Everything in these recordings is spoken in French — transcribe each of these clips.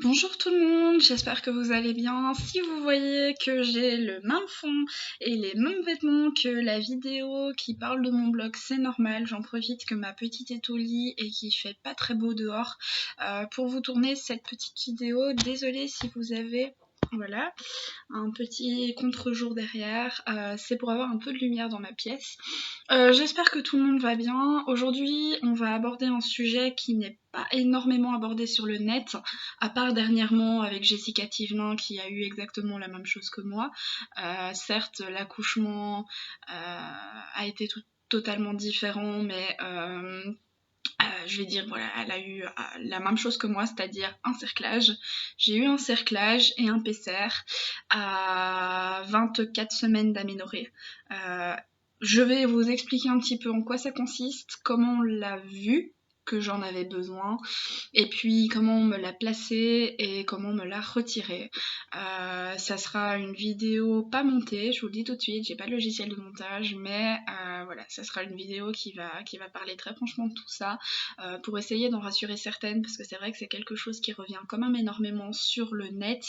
Bonjour tout le monde, j'espère que vous allez bien. Si vous voyez que j'ai le même fond et les mêmes vêtements que la vidéo qui parle de mon blog, c'est normal. J'en profite que ma petite est au lit et qu'il fait pas très beau dehors pour vous tourner cette petite vidéo. Désolée si vous avez... Voilà, un petit contre-jour derrière, c'est pour avoir un peu de lumière dans ma pièce. J'espère que tout le monde va bien. Aujourd'hui, on va aborder un sujet qui n'est pas énormément abordé sur le net, à part dernièrement avec Jessica Thivenin qui a eu exactement la même chose que moi. Certes, l'accouchement a été totalement différent, mais je vais dire, voilà, elle a eu la même chose que moi, c'est-à-dire un cerclage. J'ai eu un cerclage et un PCR à 24 semaines d'aménorrhée. Je vais vous expliquer un petit peu en quoi ça consiste, comment on l'a vu, que j'en avais besoin, et puis comment on me l'a placé et comment on me l'a retiré. Ça sera une vidéo pas montée, je vous le dis tout de suite, j'ai pas de logiciel de montage, mais voilà, ça sera une vidéo qui va parler très franchement de tout ça, pour essayer d'en rassurer certaines, parce que c'est vrai que c'est quelque chose qui revient quand même énormément sur le net,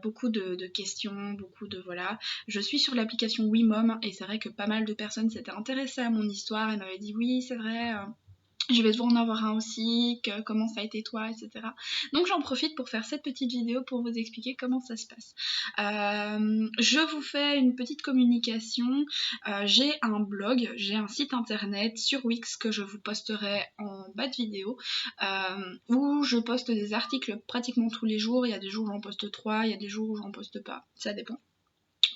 beaucoup de questions, beaucoup de voilà. Je suis sur l'application WeMom, et c'est vrai que pas mal de personnes s'étaient intéressées à mon histoire et m'avaient dit oui c'est vrai, je vais devoir en avoir un aussi, comment ça a été toi, etc. Donc j'en profite pour faire cette petite vidéo pour vous expliquer comment ça se passe. Je vous fais une petite communication. J'ai un blog, j'ai un site internet sur Wix que je vous posterai en bas de vidéo, où je poste des articles pratiquement tous les jours. Il y a des jours où j'en poste 3, il y a des jours où j'en poste pas, ça dépend.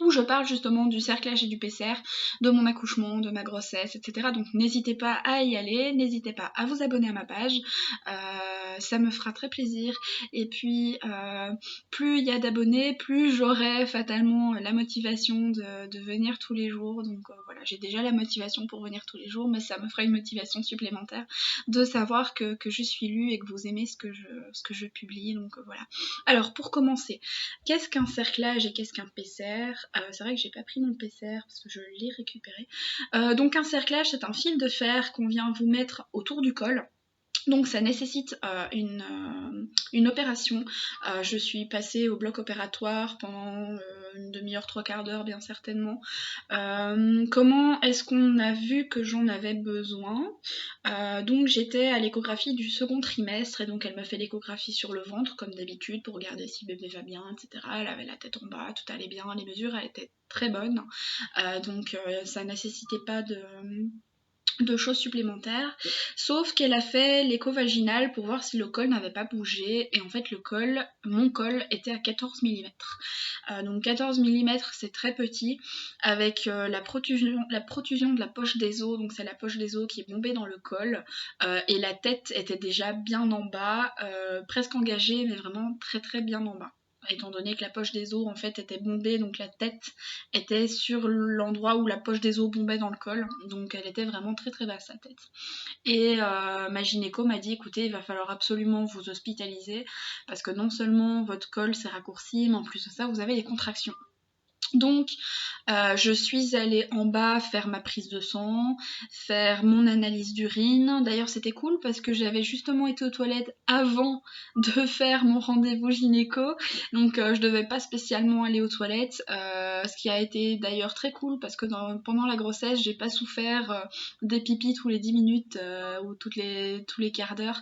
Où je parle justement du cerclage et du PCR, de mon accouchement, de ma grossesse, etc. Donc n'hésitez pas à y aller, n'hésitez pas à vous abonner à ma page, ça me fera très plaisir. Et puis plus il y a d'abonnés, plus j'aurai fatalement la motivation de venir tous les jours. Donc voilà, j'ai déjà la motivation pour venir tous les jours, mais ça me fera une motivation supplémentaire de savoir que je suis lue et que vous aimez ce que je publie. Donc voilà. Alors pour commencer, qu'est-ce qu'un cerclage et qu'est-ce qu'un PCR? C'est vrai que j'ai pas pris mon PCR parce que je l'ai récupéré. Donc un cerclage, c'est un fil de fer qu'on vient vous mettre autour du col. Donc ça nécessite une opération. Je suis passée au bloc opératoire pendant une demi-heure, trois quarts d'heure bien certainement. Comment est-ce qu'on a vu que j'en avais besoin? Donc j'étais à l'échographie du second trimestre et donc elle m'a fait l'échographie sur le ventre comme d'habitude pour regarder si bébé va bien, etc. Elle avait la tête en bas, tout allait bien, les mesures étaient très bonnes. Donc ça nécessitait pas de choses supplémentaires, sauf qu'elle a fait l'écho vaginal pour voir si le col n'avait pas bougé, et en fait mon col était à 14 mm. Donc 14 mm c'est très petit, avec la protusion de la poche des os, donc c'est la poche des os qui est bombée dans le col, et la tête était déjà bien en bas, presque engagée, mais vraiment très très bien en bas. Étant donné que la poche des os en fait était bombée, donc la tête était sur l'endroit où la poche des os bombait dans le col, donc elle était vraiment très très basse sa tête. Et ma gynéco m'a dit écoutez, il va falloir absolument vous hospitaliser parce que non seulement votre col s'est raccourci, mais en plus de ça vous avez des contractions. Donc je suis allée en bas faire ma prise de sang, faire mon analyse d'urine. D'ailleurs c'était cool parce que j'avais justement été aux toilettes avant de faire mon rendez-vous gynéco, donc je devais pas spécialement aller aux toilettes, ce qui a été d'ailleurs très cool parce que pendant la grossesse j'ai pas souffert des pipis tous les 10 minutes ou tous les quarts d'heure.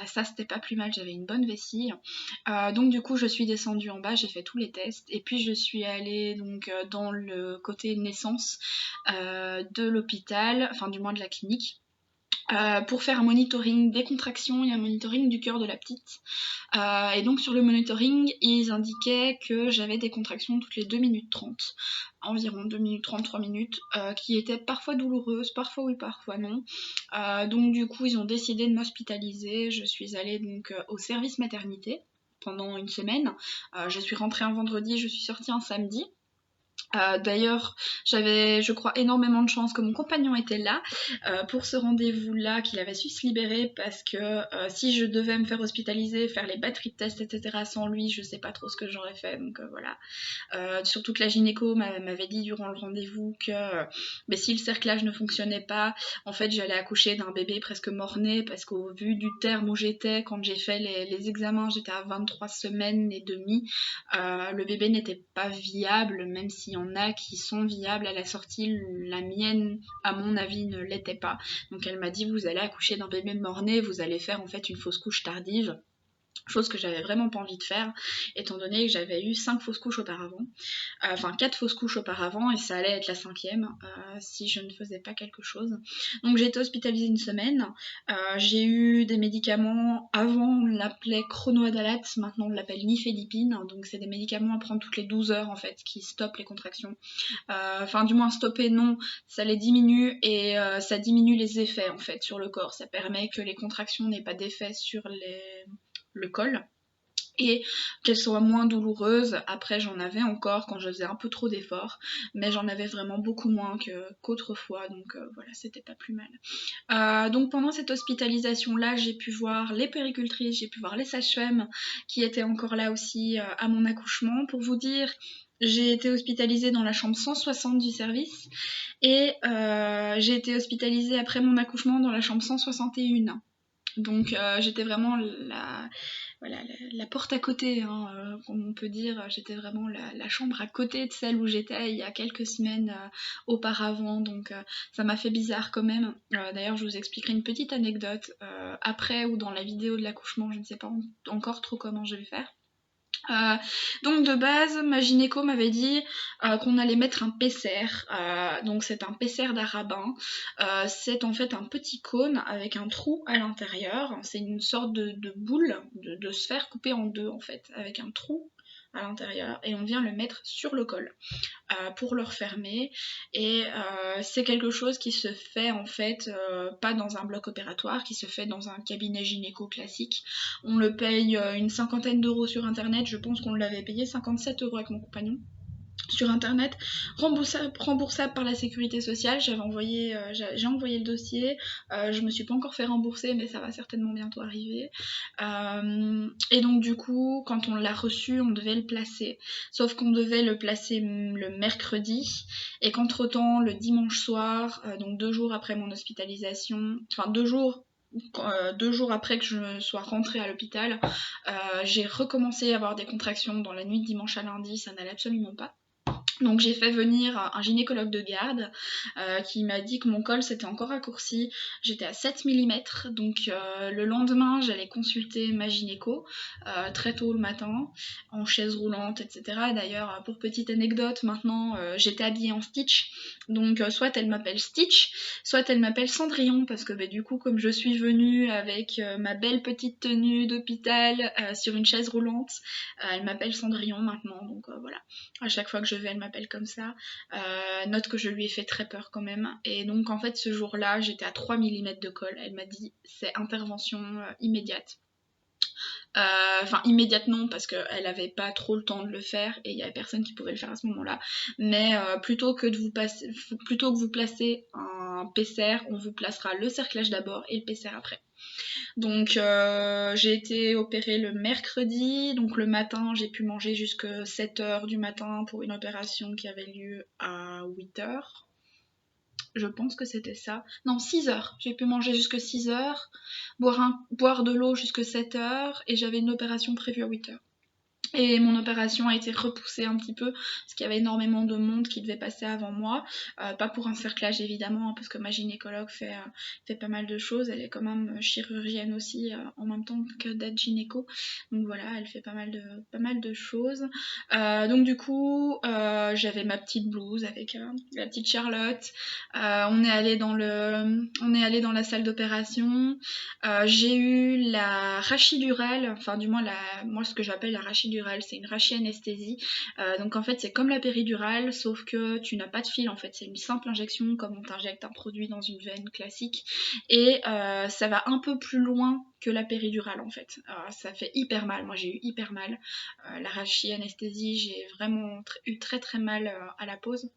Ça c'était pas plus mal, j'avais une bonne vessie. Donc du coup je suis descendue en bas, j'ai fait tous les tests et puis je suis allée donc dans le côté naissance de l'hôpital, enfin du moins de la clinique, pour faire un monitoring des contractions et un monitoring du cœur de la petite. Et donc sur le monitoring, ils indiquaient que j'avais des contractions toutes les 2 minutes 30, environ 2 minutes 30, 3 minutes, qui étaient parfois douloureuses, parfois oui, parfois non. Donc du coup, ils ont décidé de m'hospitaliser. Je suis allée donc au service maternité pendant une semaine. Je suis rentrée un vendredi, je suis sortie un samedi. D'ailleurs, j'avais, je crois, énormément de chance que mon compagnon était là pour ce rendez-vous-là, qu'il avait su se libérer parce que si je devais me faire hospitaliser, faire les batteries de tests, etc. sans lui, je sais pas trop ce que j'aurais fait, donc voilà. Surtout que la gynéco m'avait dit durant le rendez-vous que mais si le cerclage ne fonctionnait pas, en fait j'allais accoucher d'un bébé presque mort-né parce qu'au vu du terme où j'étais, quand j'ai fait les examens, j'étais à 23 semaines et demie, le bébé n'était pas viable, même s'il y en a qui sont viables à la sortie, la mienne, à mon avis, ne l'était pas. Donc elle m'a dit, vous allez accoucher d'un bébé mort-né, vous allez faire en fait une fausse couche tardive. Chose que j'avais vraiment pas envie de faire, étant donné que j'avais eu 5 fausses couches auparavant. Enfin 4 fausses couches auparavant, et ça allait être la 5e si je ne faisais pas quelque chose. Donc j'ai été hospitalisée une semaine. J'ai eu des médicaments, avant on l'appelait chronoadalate, maintenant on l'appelle nifedipine. Donc c'est des médicaments à prendre toutes les 12 heures en fait, qui stoppent les contractions. Enfin du moins stopper non, ça les diminue et ça diminue les effets en fait sur le corps. Ça permet que les contractions n'aient pas d'effet sur le col et qu'elles soient moins douloureuses. Après j'en avais encore quand je faisais un peu trop d'efforts, mais j'en avais vraiment beaucoup moins qu'autrefois, donc voilà, c'était pas plus mal. Donc pendant cette hospitalisation là, j'ai pu voir les puéricultrices, j'ai pu voir les sages-femmes qui étaient encore là aussi à mon accouchement. Pour vous dire, j'ai été hospitalisée dans la chambre 160 du service et j'ai été hospitalisée après mon accouchement dans la chambre 161. Donc j'étais vraiment la porte à côté, hein, comme on peut dire. J'étais vraiment la chambre à côté de celle où j'étais il y a quelques semaines auparavant, donc ça m'a fait bizarre quand même. D'ailleurs, je vous expliquerai une petite anecdote après ou dans la vidéo de l'accouchement, je ne sais pas encore trop comment je vais faire. Donc de base, ma gynéco m'avait dit qu'on allait mettre un PCR. Donc c'est un PCR d'Arabin. C'est en fait un petit cône avec un trou à l'intérieur. C'est une sorte de boule, de sphère coupée en deux en fait, avec un trou à l'intérieur, et on vient le mettre sur le col pour le refermer. Et c'est quelque chose qui se fait en fait pas dans un bloc opératoire, qui se fait dans un cabinet gynéco classique. On le paye une cinquantaine d'euros sur internet. Je pense qu'on l'avait payé 57 euros avec mon compagnon sur internet, remboursable par la sécurité sociale. J'ai envoyé le dossier, je me suis pas encore fait rembourser, mais ça va certainement bientôt arriver. Et donc du coup, quand on l'a reçu, on devait le placer, sauf qu'on devait le placer le mercredi, et qu'entre temps, le dimanche soir, donc 2 jours après mon hospitalisation, enfin 2 jours après que je sois rentrée à l'hôpital, j'ai recommencé à avoir des contractions dans la nuit de dimanche à lundi. Ça n'allait absolument pas. Donc j'ai fait venir un gynécologue de garde qui m'a dit que mon col s'était encore raccourci. J'étais à 7 mm, donc le lendemain j'allais consulter ma gynéco très tôt le matin, en chaise roulante, etc. D'ailleurs, pour petite anecdote, maintenant j'étais habillée en Stitch, donc soit elle m'appelle Stitch, soit elle m'appelle Cendrillon, parce que du coup, comme je suis venue avec ma belle petite tenue d'hôpital sur une chaise roulante, elle m'appelle Cendrillon maintenant, donc voilà. À chaque fois que je vais, elle m'appelle comme ça. Note que je lui ai fait très peur quand même. Et donc en fait ce jour-là, j'étais à 3 mm de col. Elle m'a dit c'est intervention immédiate. Enfin immédiate non, parce qu'elle avait pas trop le temps de le faire et il y avait personne qui pouvait le faire à ce moment-là. Mais plutôt que vous placez un PCR, on vous placera le cerclage d'abord et le PCR après. Donc j'ai été opérée le mercredi, donc le matin j'ai pu manger jusqu'à 7h du matin pour une opération qui avait lieu à 8h. Je pense que c'était ça. Non, 6h. J'ai pu manger jusqu'à 6h, boire de l'eau jusqu'à 7h, et j'avais une opération prévue à 8h. Et mon opération a été repoussée un petit peu parce qu'il y avait énormément de monde qui devait passer avant moi. Pas pour un cerclage évidemment, hein, parce que ma gynécologue fait pas mal de choses. Elle est quand même chirurgienne aussi en même temps que d'être gynéco. Donc voilà, elle fait pas mal de choses. Donc du coup, j'avais ma petite blouse avec la petite Charlotte. On est allé dans la salle d'opération. J'ai eu la rachidurale, enfin du moins moi ce que j'appelle la rachidurale péridurale, c'est une rachianesthésie. Donc en fait c'est comme la péridurale, sauf que tu n'as pas de fil en fait, c'est une simple injection comme on t'injecte un produit dans une veine classique. Et ça va un peu plus loin que la péridurale en fait. Ça fait hyper mal, moi j'ai eu hyper mal. La rachianesthésie, j'ai vraiment eu très très mal à la pause.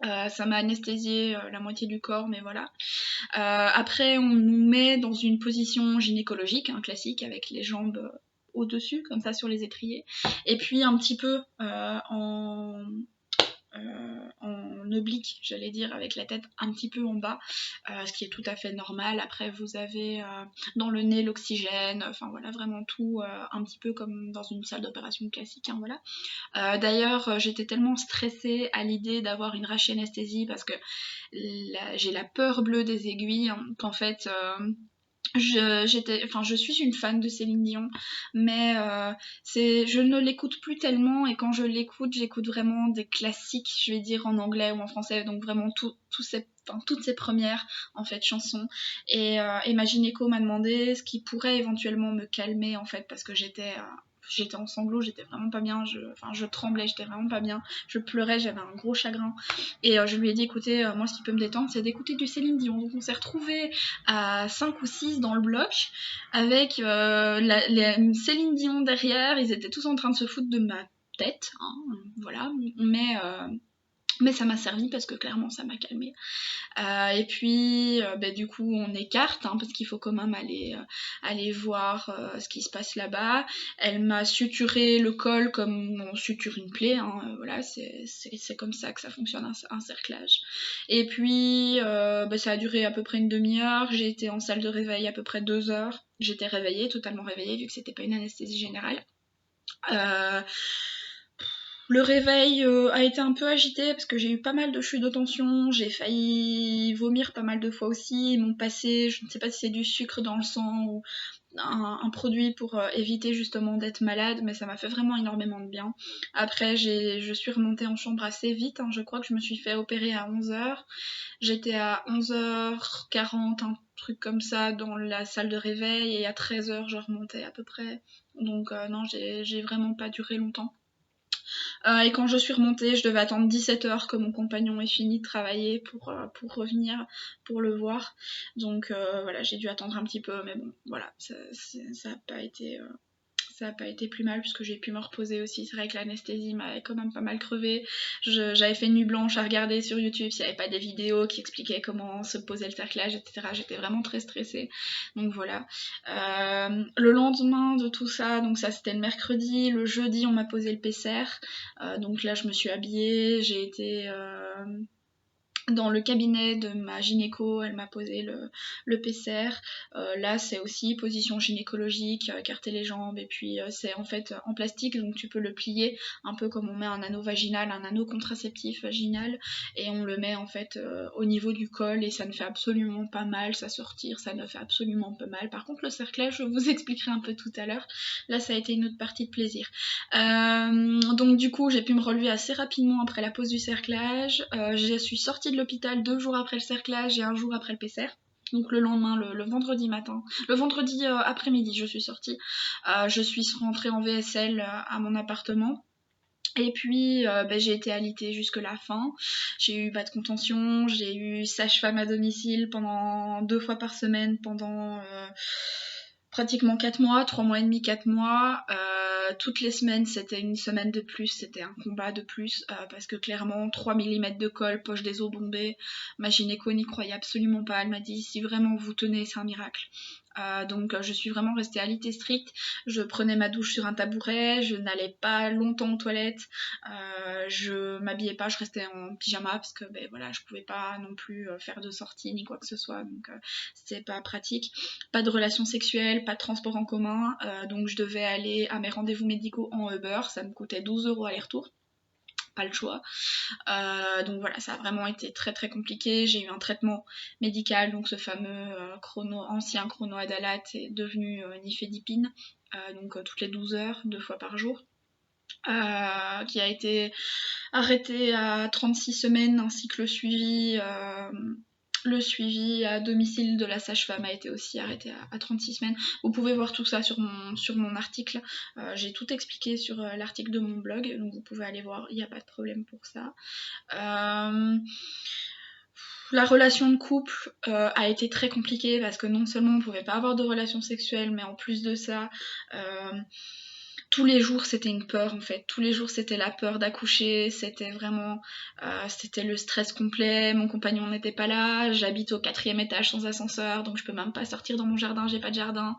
Ça m'a anesthésié la moitié du corps, mais voilà. Après, on nous met dans une position gynécologique, hein, classique, avec les jambes au-dessus, comme ça, sur les étriers. Et puis un petit peu en oblique, j'allais dire, avec la tête un petit peu en bas, ce qui est tout à fait normal. Après, vous avez dans le nez l'oxygène, enfin voilà, vraiment tout un petit peu comme dans une salle d'opération classique, hein, voilà. D'ailleurs, j'étais tellement stressée à l'idée d'avoir une rachianesthésie parce que j'ai la peur bleue des aiguilles, hein, qu'en fait... je suis une fan de Céline Dion, mais je ne l'écoute plus tellement, et quand je l'écoute, j'écoute vraiment des classiques, je vais dire en anglais ou en français, donc vraiment toutes ses premières en fait chansons. Et ma gynéco m'a demandé ce qui pourrait éventuellement me calmer en fait, parce que j'étais en sanglots, j'étais vraiment pas bien, je tremblais, j'étais vraiment pas bien, je pleurais, j'avais un gros chagrin. Et je lui ai dit, écoutez, moi ce qui peut me détendre, c'est d'écouter du Céline Dion. Donc on s'est retrouvés à 5 ou 6 dans le bloc, avec Céline Dion derrière, ils étaient tous en train de se foutre de ma tête, hein, voilà, mais ça m'a servi parce que clairement ça m'a calmée. Et puis du coup on écarte, hein, parce qu'il faut quand même aller voir ce qui se passe là-bas. Elle m'a suturé le col comme on suture une plaie, hein, voilà, c'est comme ça que ça fonctionne, un cerclage. Et puis ça a duré à peu près une demi-heure, j'ai été en salle de réveil à peu près 2 heures, j'étais réveillée, totalement réveillée vu que c'était pas une anesthésie générale. Le réveil a été un peu agité parce que j'ai eu pas mal de chutes de tension, j'ai failli vomir pas mal de fois aussi, ils m'ont passé, je ne sais pas si c'est du sucre dans le sang ou un produit pour éviter justement d'être malade, mais ça m'a fait vraiment énormément de bien. Après, je suis remontée en chambre assez vite, hein, je crois que je me suis fait opérer à 11h, j'étais à 11h40, un truc comme ça, dans la salle de réveil, et à 13h je remontais à peu près, donc non, j'ai vraiment pas duré longtemps. Et quand je suis remontée, je devais attendre 17h que mon compagnon ait fini de travailler pour revenir, pour le voir. Donc voilà, j'ai dû attendre un petit peu, mais bon, voilà, ça n'a pas été... ça n'a pas été plus mal puisque j'ai pu me reposer aussi. C'est vrai que l'anesthésie m'avait quand même pas mal crevé. J'avais fait une nuit blanche à regarder sur YouTube s'il n'y avait pas des vidéos qui expliquaient comment se posait le cerclage, etc. J'étais vraiment très stressée. Donc voilà. Le lendemain de tout ça, donc ça c'était le mercredi, le jeudi on m'a posé le PCR. Donc là je me suis habillée, j'ai été... dans le cabinet de ma gynéco, elle m'a posé le PCR. Là, c'est aussi position gynécologique, écarter les jambes, et puis c'est en fait en plastique, donc tu peux le plier, un peu comme on met un anneau vaginal, un anneau contraceptif vaginal, et on le met en fait au niveau du col, et ça ne fait absolument pas mal, ça se retire, ça ne fait absolument pas mal. Par contre, le cerclage, je vous expliquerai un peu tout à l'heure. Là, ça a été une autre partie de plaisir. Donc du coup, j'ai pu me relever assez rapidement après la pose du cerclage. Je suis sortie de l'hôpital 2 jours après le cerclage et 1 jour après le PCR. Donc le lendemain, le vendredi matin, le vendredi après-midi, je suis sortie. Je suis rentrée en VSL à mon appartement. Et puis j'ai été alitée jusque la fin. J'ai eu bas de contention, j'ai eu sage-femme à domicile pendant 2 fois par semaine pendant pratiquement 4 mois, 3 mois et demi, 4 mois. Toutes les semaines, c'était une semaine de plus, c'était un combat de plus, parce que clairement, 3 mm de colle, poche des os bombées, ma gynéco n'y croyait absolument pas. Elle m'a dit, si vraiment vous tenez, c'est un miracle. Donc je suis vraiment restée alitée stricte. Je prenais ma douche sur un tabouret, je n'allais pas longtemps aux toilettes, je m'habillais pas, je restais en pyjama parce que voilà, je pouvais pas non plus faire de sortie ni quoi que ce soit, donc c'était pas pratique. Pas de relations sexuelles, pas de transport en commun, donc je devais aller à mes rendez-vous médicaux en Uber, ça me coûtait 12 € aller-retour. Pas le choix. Donc voilà, ça a vraiment été très très compliqué. J'ai eu un traitement médical, donc ce fameux ancien chronoadalate est devenu nifedipine, donc toutes les 12 heures, 2 fois par jour, qui a été arrêté à 36 semaines, ainsi que le suivi Le suivi à domicile de la sage-femme a été aussi arrêté à 36 semaines. Vous pouvez voir tout ça sur mon article. J'ai tout expliqué sur l'article de mon blog, donc vous pouvez aller voir, il n'y a pas de problème pour ça. La relation de couple a été très compliquée parce que non seulement on ne pouvait pas avoir de relations sexuelles, mais en plus de ça, tous les jours c'était une peur en fait. Tous les jours c'était la peur d'accoucher, c'était vraiment c'était le stress complet. Mon compagnon n'était pas là, j'habite au 4e étage sans ascenseur, donc je peux même pas sortir dans mon jardin, j'ai pas de jardin.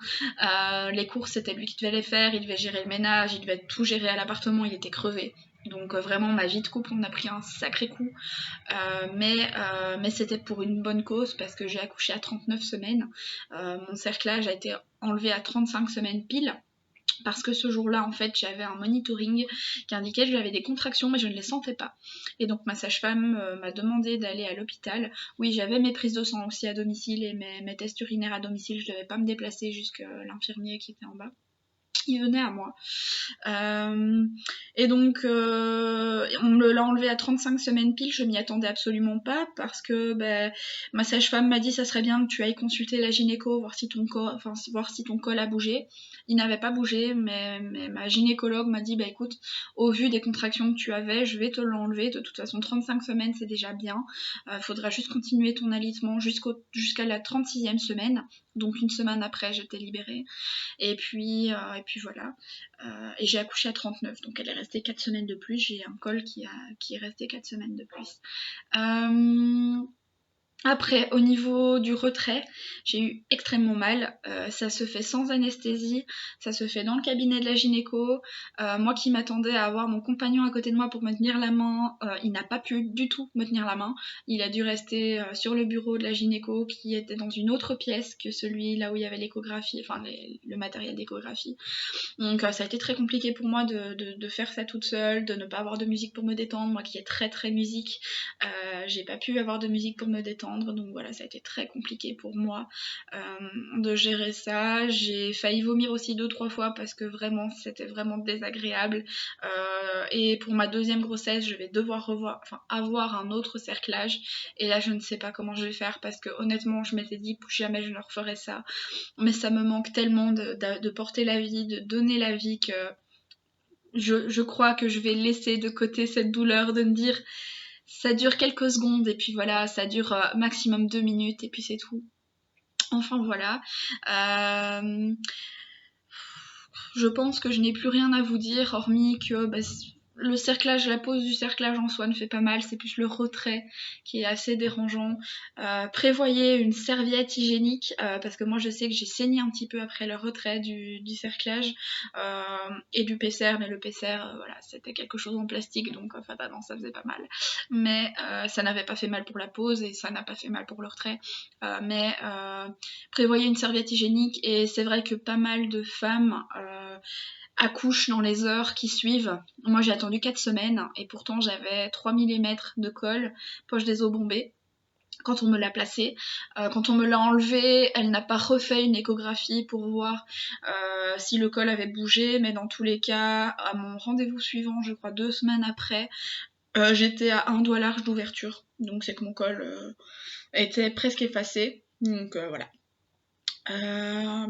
Les courses c'était lui qui devait les faire, il devait gérer le ménage, il devait tout gérer à l'appartement, il était crevé. Donc vraiment ma vie de couple on a pris un sacré coup. Mais c'était pour une bonne cause parce que j'ai accouché à 39 semaines. Mon cerclage a été enlevé à 35 semaines pile. Parce que ce jour-là, en fait, j'avais un monitoring qui indiquait que j'avais des contractions, mais je ne les sentais pas. Et donc ma sage-femme m'a demandé d'aller à l'hôpital. Oui, j'avais mes prises de sang aussi à domicile et mes tests urinaires à domicile. Je ne devais pas me déplacer jusqu'à l'infirmier qui était en bas. Il venait à moi. Et donc, on me l'a enlevé à 35 semaines pile, je m'y attendais absolument pas parce que ma sage-femme m'a dit ça serait bien que tu ailles consulter la gynéco, voir si ton col a bougé. Il n'avait pas bougé, mais ma gynécologue m'a dit écoute, au vu des contractions que tu avais, je vais te l'enlever. De toute façon, 35 semaines c'est déjà bien. Faudra juste continuer ton alitement jusqu'à la 36e semaine. Donc une semaine après, j'étais libérée. Et puis voilà. Et j'ai accouché à 39, donc elle est restée 4 semaines de plus. J'ai un col qui est resté 4 semaines de plus. Après, au niveau du retrait, j'ai eu extrêmement mal. Ça se fait sans anesthésie, ça se fait dans le cabinet de la gynéco. Moi qui m'attendais à avoir mon compagnon à côté de moi pour me tenir la main, il n'a pas pu du tout me tenir la main. Il a dû rester sur le bureau de la gynéco qui était dans une autre pièce que celui là où il y avait l'échographie, enfin le matériel d'échographie. Donc ça a été très compliqué pour moi de faire ça toute seule, de ne pas avoir de musique pour me détendre. Moi qui est très très musique, j'ai pas pu avoir de musique pour me détendre. Donc voilà, ça a été très compliqué pour moi de gérer ça. J'ai failli vomir aussi 2-3 fois parce que vraiment c'était vraiment désagréable. Et pour ma deuxième grossesse, je vais devoir avoir un autre cerclage. Et là, je ne sais pas comment je vais faire parce que honnêtement, je m'étais dit plus jamais je ne referai ça. Mais ça me manque tellement de porter la vie, de donner la vie que je crois que je vais laisser de côté cette douleur, de me dire ça dure quelques secondes et puis voilà, ça dure maximum 2 minutes et puis c'est tout. Enfin voilà. Je pense que je n'ai plus rien à vous dire hormis que le cerclage, la pose du cerclage en soi ne fait pas mal, c'est plus le retrait qui est assez dérangeant. Prévoyez une serviette hygiénique parce que moi je sais que j'ai saigné un petit peu après le retrait du cerclage et du PCR, mais le PCR voilà, c'était quelque chose en plastique donc fatalement ça faisait pas mal. Mais ça n'avait pas fait mal pour la pose et ça n'a pas fait mal pour le retrait. Mais prévoyez une serviette hygiénique et c'est vrai que pas mal de femmes accouchent dans les heures qui suivent. Moi j'ai attendu 4 semaines et pourtant j'avais 3 mm de col, poche des os bombées quand on me l'a placée. Quand on me l'a enlevée, elle n'a pas refait une échographie pour voir si le col avait bougé, mais dans tous les cas, à mon rendez-vous suivant, je crois 2 semaines après, j'étais à un doigt large d'ouverture. Donc c'est que mon col était presque effacé. Donc voilà.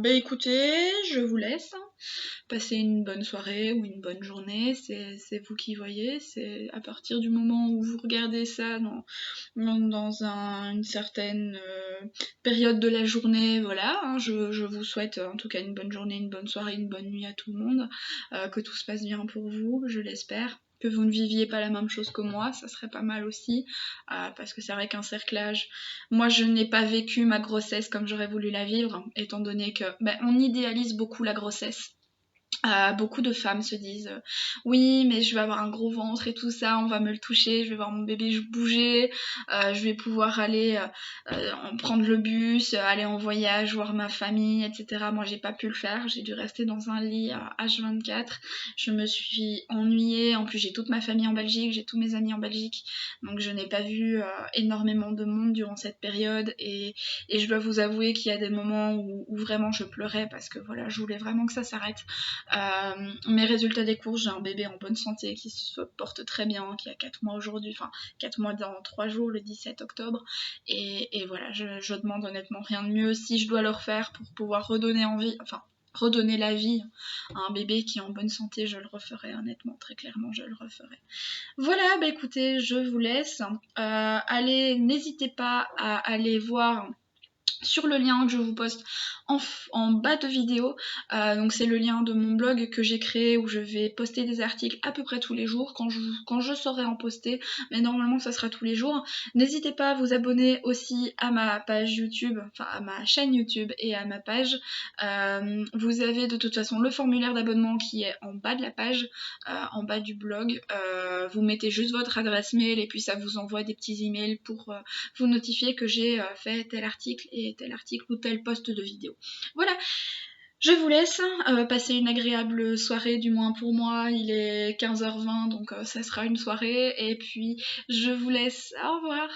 Écoutez, je vous laisse. Passez une bonne soirée ou une bonne journée, c'est vous qui voyez. C'est à partir du moment où vous regardez ça dans une certaine période de la journée, voilà. Hein, je vous souhaite en tout cas une bonne journée, une bonne soirée, une bonne nuit à tout le monde. Que tout se passe bien pour vous, je l'espère. Que vous ne viviez pas la même chose que moi, ça serait pas mal aussi, parce que c'est vrai qu'un cerclage, moi je n'ai pas vécu ma grossesse comme j'aurais voulu la vivre, étant donné que on idéalise beaucoup la grossesse. Beaucoup de femmes se disent oui mais je vais avoir un gros ventre et tout ça, on va me le toucher, je vais voir mon bébé bouger, je vais pouvoir aller prendre le bus, aller en voyage, voir ma famille, etc. Moi j'ai pas pu le faire, j'ai dû rester dans un lit H24, je me suis ennuyée, en plus j'ai toute ma famille en Belgique, j'ai tous mes amis en Belgique, donc je n'ai pas vu énormément de monde durant cette période et je dois vous avouer qu'il y a des moments où vraiment je pleurais parce que voilà, je voulais vraiment que ça s'arrête. Mes résultats des courses, j'ai un bébé en bonne santé qui se porte très bien, qui a 4 mois aujourd'hui, enfin 4 mois dans 3 jours, le 17 octobre. Et voilà, je demande honnêtement rien de mieux. Si je dois le refaire pour pouvoir redonner envie, enfin redonner la vie à un bébé qui est en bonne santé, je le referai honnêtement, très clairement, je le referai. Voilà, bah écoutez, je vous laisse. Allez, n'hésitez pas à aller voir sur le lien que je vous poste en bas de vidéo. Donc c'est le lien de mon blog que j'ai créé où je vais poster des articles à peu près tous les jours quand je saurai en poster, mais normalement ça sera tous les jours. N'hésitez pas à vous abonner aussi à ma page YouTube, enfin à ma chaîne YouTube et à ma page. Vous avez de toute façon le formulaire d'abonnement qui est en bas de la page, en bas du blog. Vous mettez juste votre adresse mail et puis ça vous envoie des petits emails pour vous notifier que j'ai fait tel article et tel article ou tel post de vidéo. Voilà, je vous laisse, passer une agréable soirée, du moins pour moi, il est 15h20 donc ça sera une soirée, et puis je vous laisse, au revoir.